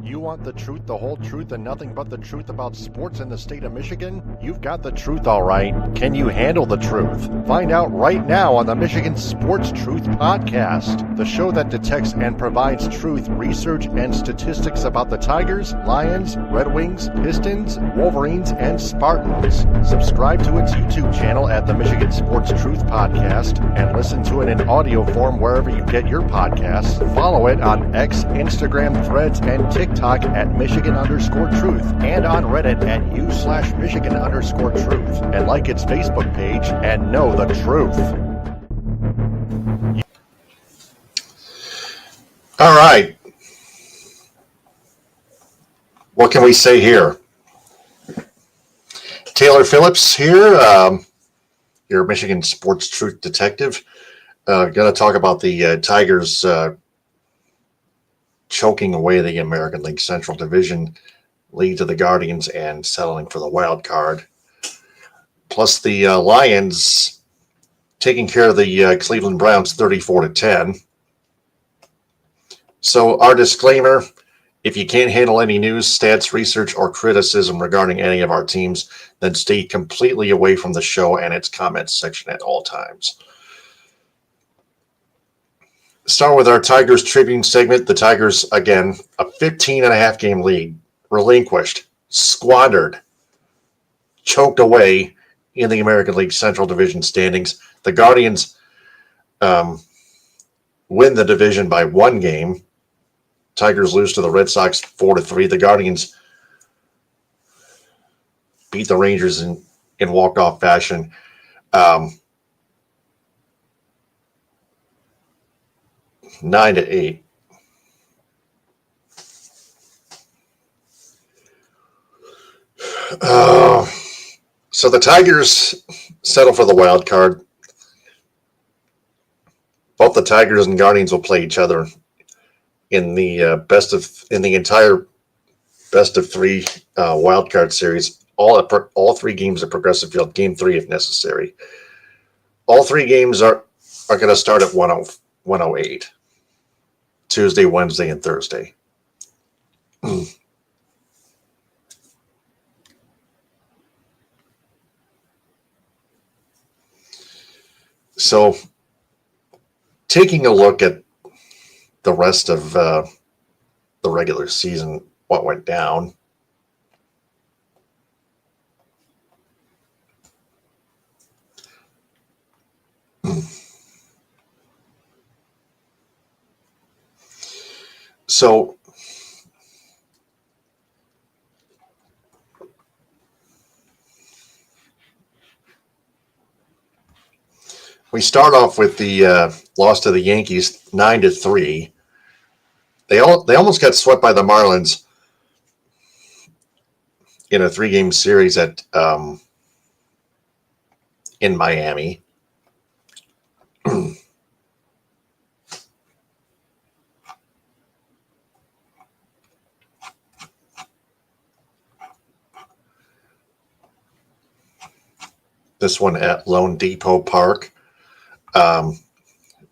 You want the truth, the whole truth, and nothing but the truth about sports in the state of Michigan? You've got the truth, all right. Can you handle the truth? Find out right now on the Michigan Sports Truth Podcast, the show that detects and provides truth, research, and statistics about the Tigers, Lions, Red Wings, Pistons, Wolverines, and Spartans. Subscribe to its YouTube channel at the Michigan Sports Truth Podcast and listen to it in audio form wherever you get your podcasts. Follow it on X, Instagram, Threads, and TikTok at Michigan_truth and on Reddit at u/Michigan_truth, and like its Facebook page and know the truth. All right. What can we say here? Taylor Phillips here, your Michigan Sports Truth Detective. Going to talk about the Tigers choking away the American League Central Division lead to the Guardians and settling for the wild card. Plus the Lions taking care of the Cleveland Browns 34-10. So our disclaimer, if you can't handle any news, stats, research, or criticism regarding any of our teams, then stay completely away from the show and its comments section at all times. Start with our Tigers Tribune segment. The Tigers, again, a 15.5 game lead, relinquished, squandered, choked away in the American League Central Division standings. The Guardians win the division by 1 game. Tigers lose to the Red Sox 4-3. The Guardians beat the Rangers in walk-off fashion. 9-8. So the Tigers settle for the wild card. Both the Tigers and Guardians will play each other in the entire best of 3 wild card series. All 3 games at Progressive Field. Game 3 if necessary. All 3 games are going to start at 1:08. Tuesday, Wednesday, and Thursday. So, taking a look at the rest of the regular season, what went down. So, we start off with the loss to the Yankees 9-3. They almost got swept by the Marlins in a 3-game series at in Miami. This one at Lone Depot Park. That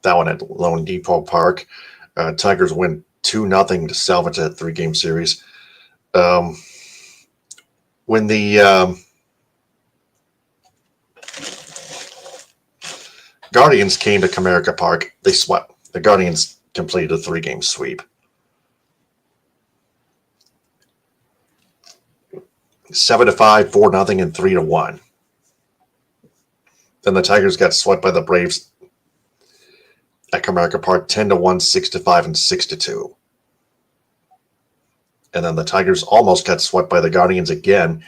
one at Lone Depot Park. Tigers win 2-0 to salvage that 3-game series. When the Guardians came to Comerica Park, they swept. The Guardians completed a 3-game sweep. 7-5, 4-0, and 3-1. Then the Tigers got swept by the Braves at Comerica Park 10-1, 6-5, and 6-2. And then the Tigers almost got swept by the Guardians again,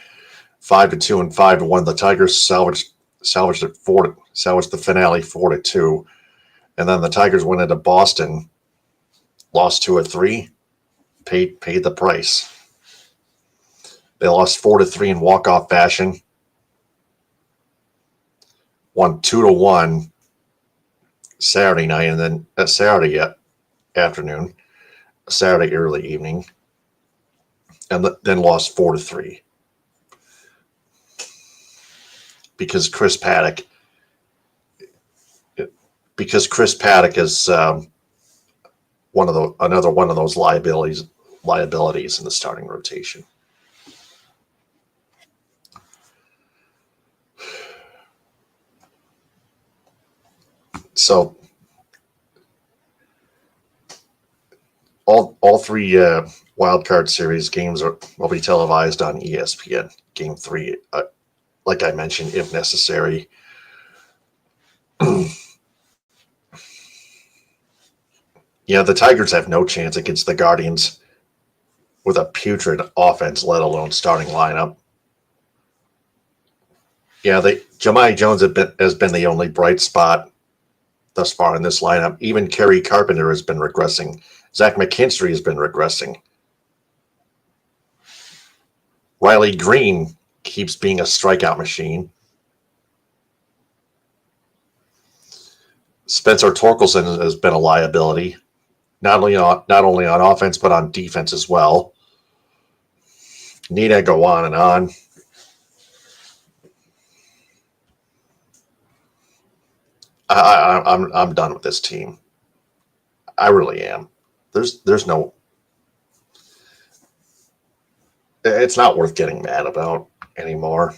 5-2 and 5-1. The Tigers salvaged the finale 4-2. And then the Tigers went into Boston, lost 2-3, paid the price. They lost 4-3 in walk-off fashion. Won 2-1 Saturday night, and then Saturday afternoon, Saturday early evening, and then lost 4-3 because Chris Paddock is another one of those liabilities liabilities in the starting rotation. So all three wild card series games will be televised on ESPN. Game 3, like I mentioned, if necessary. Yeah, the Tigers have no chance against the Guardians with a putrid offense, let alone starting lineup. Yeah, Jahmai Jones has been the only bright spot thus far in this lineup. Even Kerry Carpenter has been regressing. Zach McKinstry has been regressing. Riley Green keeps being a strikeout machine. Spencer Torkelson has been a liability, not only on offense but on defense as well. Need I go on and on? I'm done with this team. I really am. There's no. It's not worth getting mad about anymore.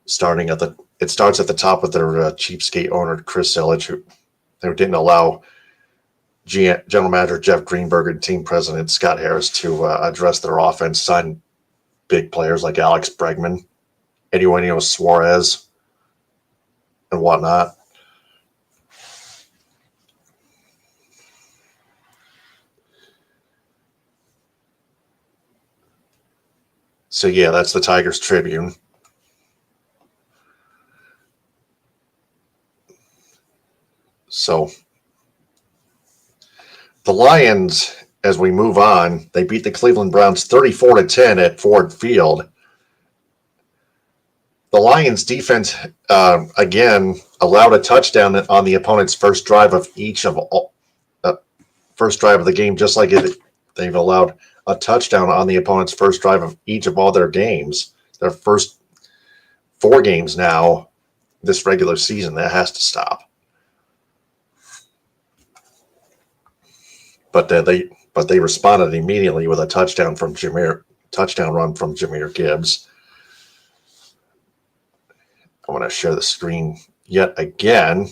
It starts at the top with their cheapskate owner Chris Ilitch, who didn't allow General Manager Jeff Greenberg and team president Scott Harris to address their offense, sign big players like Alex Bregman, Eduardo Suarez, and whatnot. So yeah, that's the Tigers Tribune. So the Lions, as we move on, they beat the Cleveland Browns 34-10 at Ford Field. The Lions defense, again, allowed a touchdown on the opponent's first drive of first drive of the game, just like they've allowed a touchdown on the opponent's first drive of each of all their games. Their first 4 games now this regular season. That has to stop. But they responded immediately with a touchdown run from Jahmyr Gibbs. I want to share the screen yet again.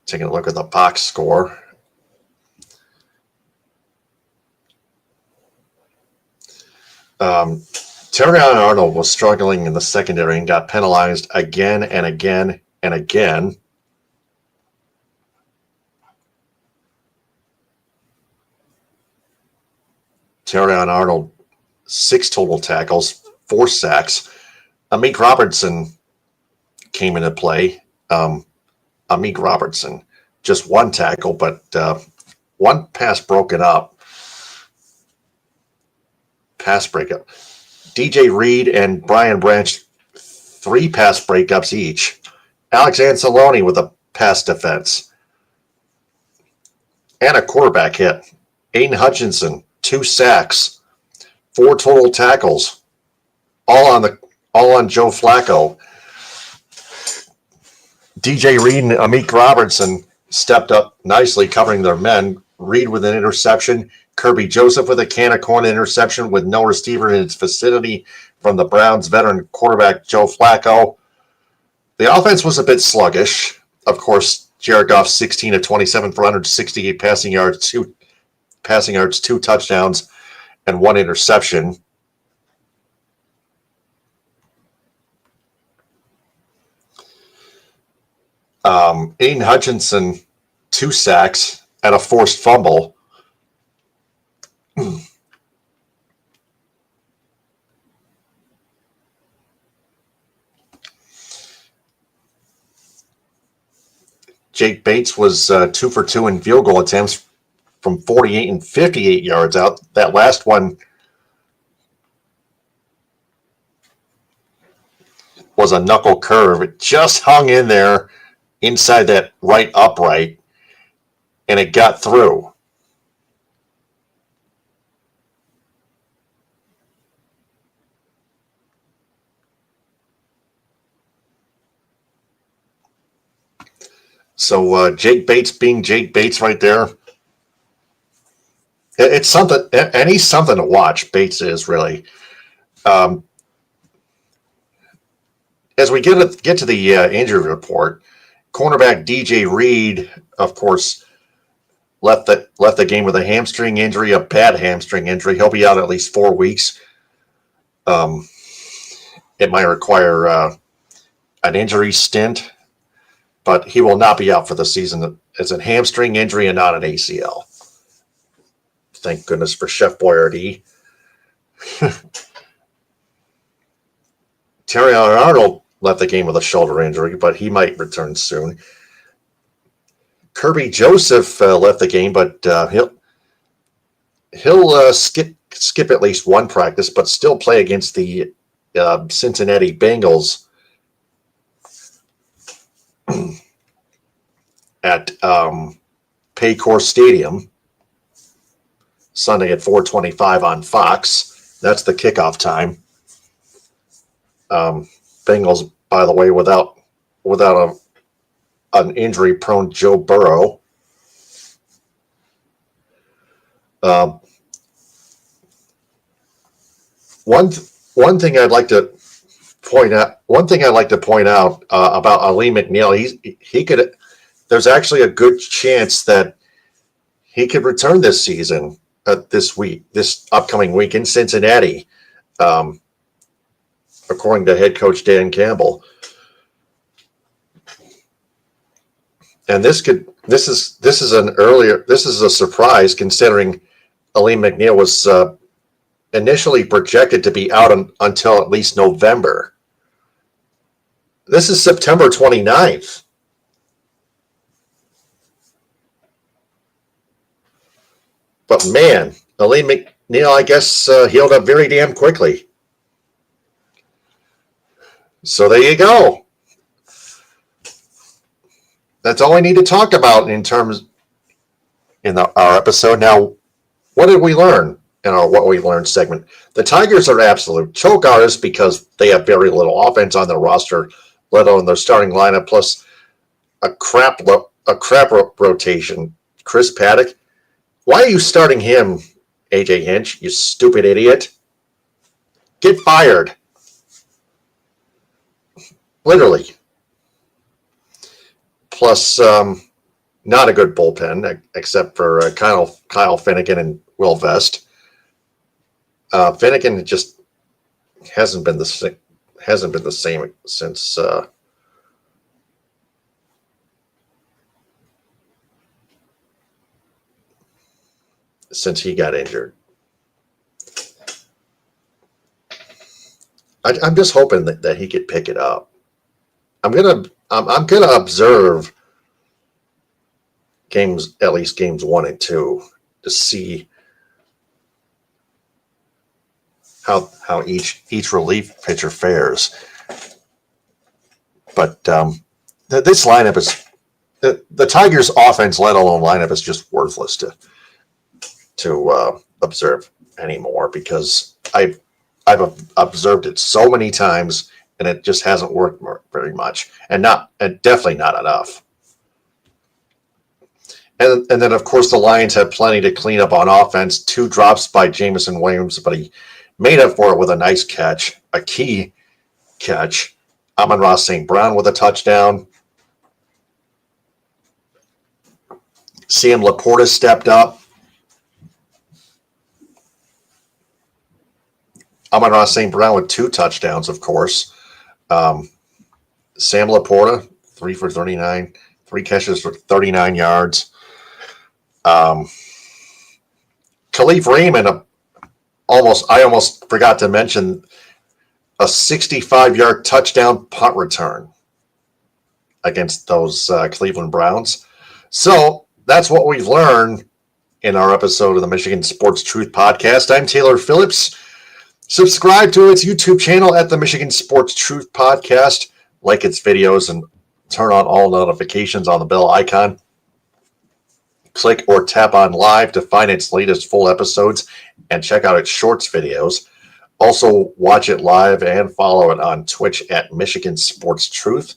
Taking a look at the box score. Terrion Arnold was struggling in the secondary and got penalized again and again and again. Terrion Arnold, 6 total tackles, 4 sacks. Amik Robertson came into play. Amik Robertson, just 1 tackle, but 1 pass broken up. Pass breakup. DJ Reed and Brian Branch, 3 pass breakups each. Alex Anzalone with a pass defense. And a quarterback hit. Aiden Hutchinson, 2 sacks, 4 total tackles, all on Joe Flacco. DJ Reed and Amik Robertson stepped up nicely, covering their men. Reed with an interception, Kirby Joseph with a can of corn interception with no receiver in its vicinity from the Browns veteran quarterback Joe Flacco. The offense was a bit sluggish. Of course, Jared Goff 16 of 27 for 168 passing yards, 2 touchdowns, and 1 interception. Aiden Hutchinson, 2 sacks and a forced fumble. Jake Bates was 2 for 2 in field goal attempts from 48 and 58 yards out. That last one was a knuckle curve. It just hung in there inside that right upright, and it got through. So Jake Bates being Jake Bates right there. It's something, and he's something to watch. Bates is really. As we get to the injury report, cornerback DJ Reed, of course, left the game with a hamstring injury, a bad hamstring injury. He'll be out at least 4 weeks. It might require an injury stint, but he will not be out for the season. It's a hamstring injury and not an ACL. Thank goodness for Chef Boyardee. Terry Arnold left the game with a shoulder injury, but he might return soon. Kirby Joseph left the game, but he'll skip at least one practice, but still play against the Cincinnati Bengals at Paycor Stadium Sunday at 4:25 on Fox. That's the kickoff time. Bengals, by the way, without an injury-prone Joe Burrow. One thing I'd like to point out. About Ali McNeil, he could. There's actually a good chance that he could return this season, this upcoming week in Cincinnati, according to head coach Dan Campbell. And this is a surprise, considering Ali McNeil was initially projected to be out until at least November. This is September 29th. But man, Ali McNeil, I guess, healed up very damn quickly. So there you go. That's all I need to talk about in our episode. Now, what did we learn in our What We Learned segment? The Tigers are absolute choke artists because they have very little offense on their roster, let alone their starting lineup, plus a crap rotation. Chris Paddock, why are you starting him, AJ Hinch, you stupid idiot? Get fired. Literally. Plus, not a good bullpen, except for Kyle Finnegan and Will Vest. Finnegan just hasn't been the same since he got injured. I'm just hoping that he could pick it up. I'm gonna observe at least games 1 and 2, to see how each relief pitcher fares. But this lineup is the Tigers' offense, let alone lineup, is just worthless to observe anymore, because I've observed it so many times, and it just hasn't worked very much, and definitely not enough. And then, of course, the Lions had plenty to clean up on offense. 2 drops by Jameson Williams, but he made up for it with a nice catch, a key catch. Amon-Ra St. Brown with a touchdown. Sam Laporta stepped up. Amon-Ra St. Brown with 2 touchdowns, of course. Sam Laporta, 3 for 39, 3 catches for 39 yards. Khalif Raymond, I almost forgot to mention, a 65-yard touchdown punt return against those Cleveland Browns. So that's what we've learned in our episode of the Michigan Sports Truth Podcast. I'm Taylor Phillips. Subscribe to its YouTube channel at the Michigan Sports Truth Podcast. Like its videos and turn on all notifications on the bell icon. Click or tap on live to find its latest full episodes and check out its shorts videos. Also, watch it live and follow it on Twitch at Michigan Sports Truth.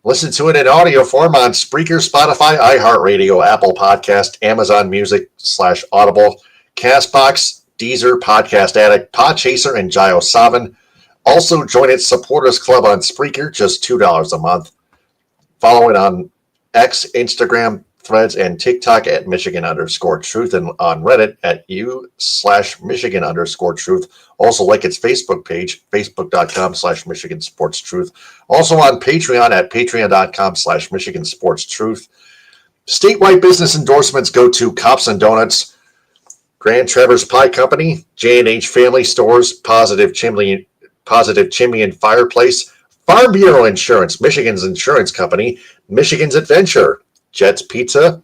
Listen to it in audio form on Spreaker, Spotify, iHeartRadio, Apple Podcast, Amazon Music /Audible, Castbox, Deezer, Podcast Addict, Podchaser, and JioSaavn. Also, join its Supporters Club on Spreaker, just $2 a month. Follow it on X, Instagram, Threads, and TikTok at Michigan_Truth, and on Reddit at u/Michigan_Truth. Also, like its Facebook page, facebook.com/Michigan Sports Truth. Also on Patreon at patreon.com/Michigan Sports Truth. Statewide business endorsements go to Cops and Donuts, Grand Traverse Pie Company, J&H Family Stores, Positive Chimney and Fireplace, Farm Bureau Insurance, Michigan's Insurance Company, Michigan's Adventure, Jet's Pizza,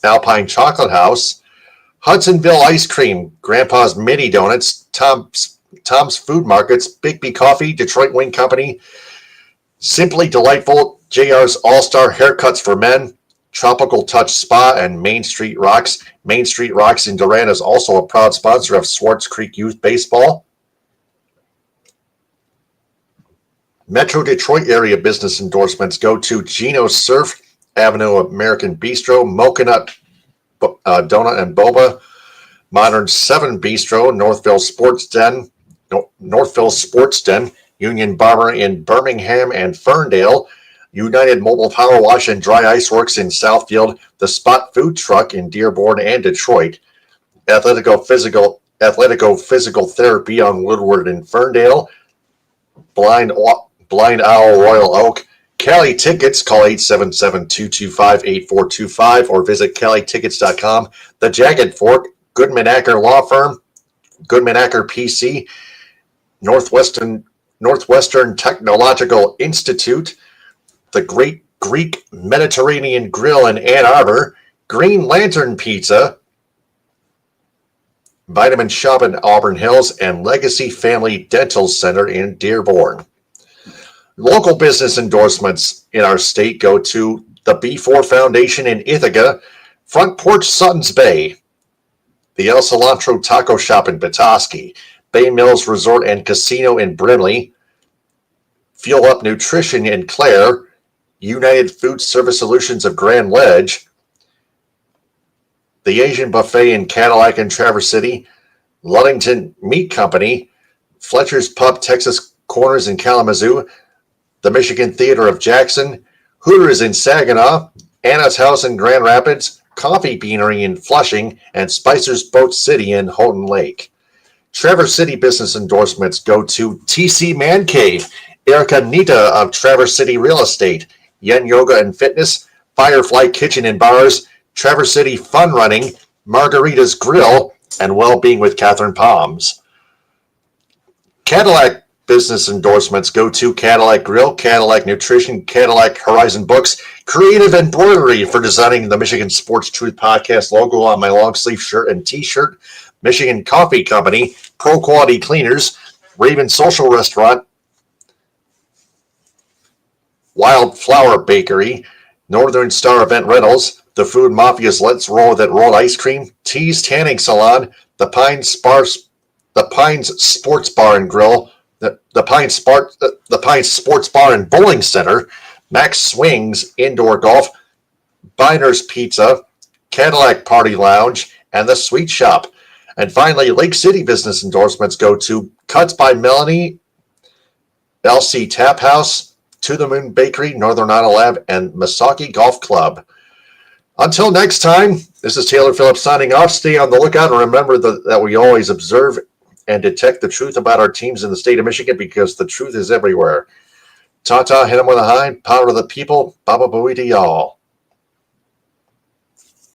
Alpine Chocolate House, Hudsonville Ice Cream, Grandpa's Mini Donuts, Tom's Food Markets, Bigby Coffee, Detroit Wing Company, Simply Delightful, JR's All-Star Haircuts for Men, Tropical Touch Spa, and Main Street Rocks. Main Street Rocks in Durant is also a proud sponsor of Swartz Creek Youth Baseball. Metro Detroit area business endorsements go to Gino's Surf, Avenue American Bistro, Mocha Donut and Boba, Modern 7 Bistro, Northville Sports Den, Union Barber in Birmingham and Ferndale, United Mobile Power Wash and Dry Ice Works in Southfield, The Spot Food Truck in Dearborn and Detroit, Athletico Physical Therapy on Woodward in Ferndale, Blind Owl Royal Oak, Cali Tickets, call 877-225-8425 or visit CaliTickets.com. The Jagged Fork, Goodman Acker Law Firm, Goodman Acker PC, Northwestern Technological Institute, the Great Greek Mediterranean Grill in Ann Arbor, Green Lantern Pizza, Vitamin Shop in Auburn Hills, and Legacy Family Dental Center in Dearborn. Local business endorsements in our state go to the B4 Foundation in Ithaca, Front Porch Suttons Bay, the El Cilantro Taco Shop in Petoskey, Bay Mills Resort and Casino in Brimley, Fuel Up Nutrition in Clare, United Food Service Solutions of Grand Ledge, the Asian Buffet in Cadillac and Traverse City, Ludington Meat Company, Fletcher's Pub Texas Corners in Kalamazoo, the Michigan Theater of Jackson, Hooters in Saginaw, Anna's House in Grand Rapids, Coffee Beanery in Flushing, and Spicer's Boat City in Houghton Lake. Traverse City business endorsements go to TC Man Cave, Erica Nita of Traverse City Real Estate, Yen Yoga and Fitness, Firefly Kitchen and Bars, Traverse City Fun Running, Margarita's Grill, and Wellbeing with Catherine Palms. Cadillac business endorsements go to Cadillac Grill, Cadillac Nutrition, Cadillac Horizon Books, Creative Embroidery for designing the Michigan Sports Truth Podcast logo on my long sleeve shirt and t-shirt, Michigan Coffee Company, Pro Quality Cleaners, Raven Social Restaurant, Wildflower Bakery, Northern Star Event Rentals, The Food Mafia's Let's Roll That Rolled Ice Cream, Tees Tanning Salon, The Pines Sports Bar and Grill, the Pines Sports Bar and Bowling Center, Max Swings Indoor Golf, Biner's Pizza, Cadillac Party Lounge, and The Sweet Shop. And finally, Lake City business endorsements go to Cuts by Melanie, LC Tap House, To the Moon Bakery, Northern Auto Lab, and Misaki Golf Club. Until next time, this is Taylor Phillips signing off. Stay on the lookout and remember that we always observe and detect the truth about our teams in the state of Michigan because the truth is everywhere. Ta-ta, hit them with a high, power to the people, Baba Booey to y'all.